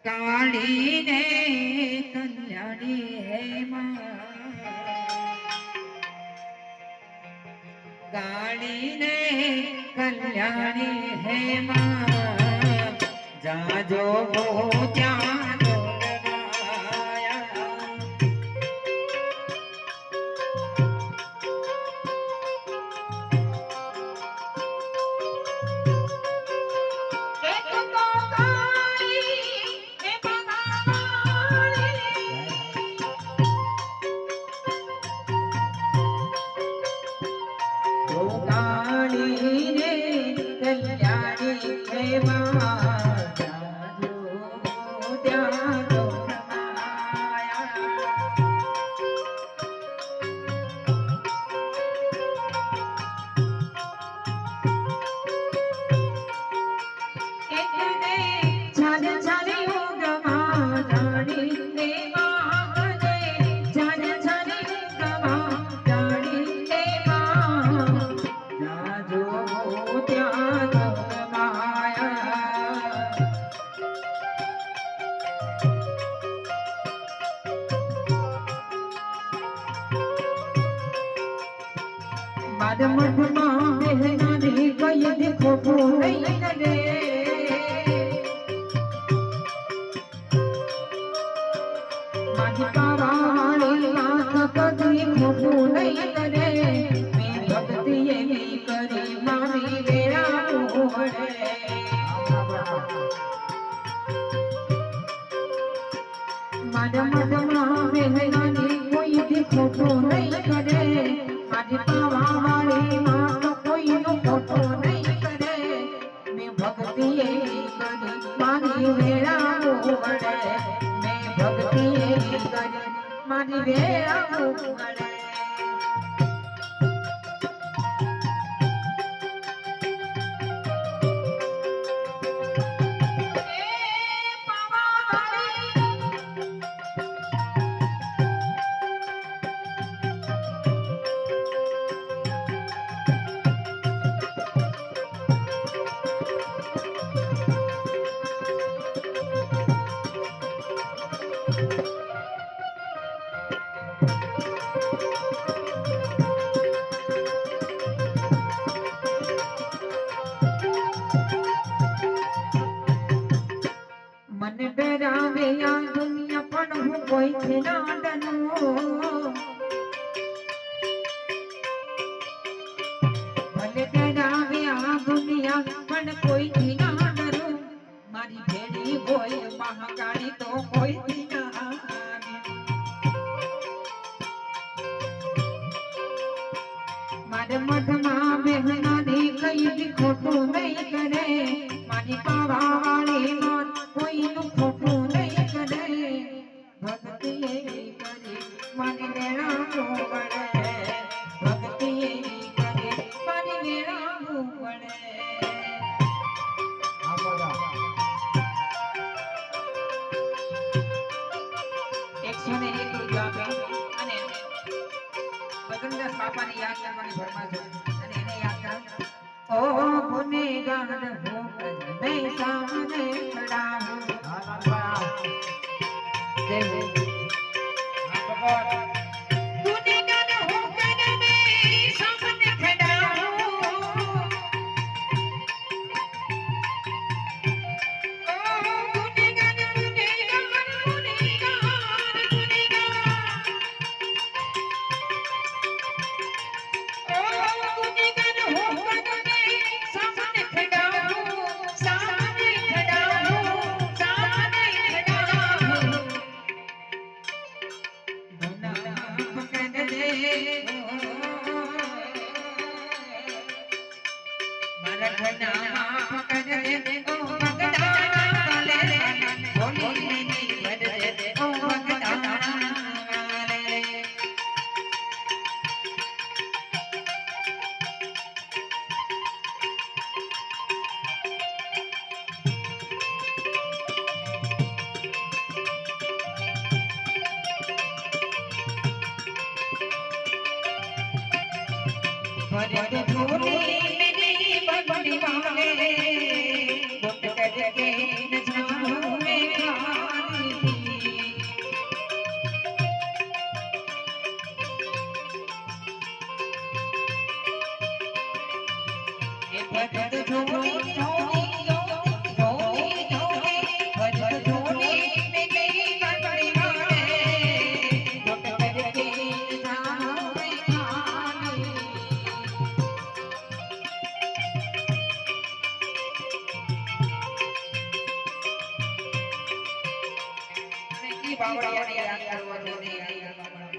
કાળી ને કલ્યાણી હે કાળી ને કલ્યાણી હે જાજો ત્યાં મધમાં બહેનાની કઈ દેખો નહીં રે મારી પાવાળી વાત કદી ખોટું નહીં કરે મેં ભક્તિ એવી કરી મારી વેળા મોડે મારા મધમાં બહેનાની કોઈ દેખો નહીં કરે મારી પાવાળી માં કોઈનું ખોટું નહીં કરે મેં ભક્તિ એવી કરી મારી વેળા મોડે મેં ભક્તિ એવી કરી મારી વેળા મોડે મને ડરાવે આ દુનિયા પણ હું કોઈથી ના ડરું મને ડરાવે આ દુનિયા પણ કોઈથી ના ડરું મારી ભેડી હોય મહાકાળી તો કોઈથી ના મારે મધમાં બહેનાની કઈ ખોટું નહીં કરે મારી પાવાળી માં કોઈનું ખોટું નહીં કરે ભક્તિ એવી કરી મારી વેળા મોડે ભક્તિ એવી કરી મારી વેળા મોડે અને ભગનદાસ બાપાને યાદ કરવાની ફરમાશ અને એને યાદ કરો ઓ ગુનેગાર હો मैं सामने खड़ा हूँ जय भरत झोली मेरी बंदी वाले गुट करके न जाऊं मैं બાવળિયાને યાદ કરવો જોઈએ યાદ કરવા માટે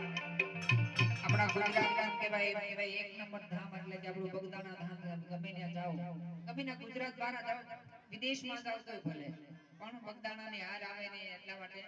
આપણા ગુજરાતમાં કહેવાય એક નંબર ધામ એટલે કે આપણું બગદાણા ધામ ગમે ત્યાં જાઓ ગમે ના ગુજરાત બહાર જાઓ વિદેશમાં જાઓ તોય ભલે પણ બગદાણાની હાર આવે ને એટલા માટે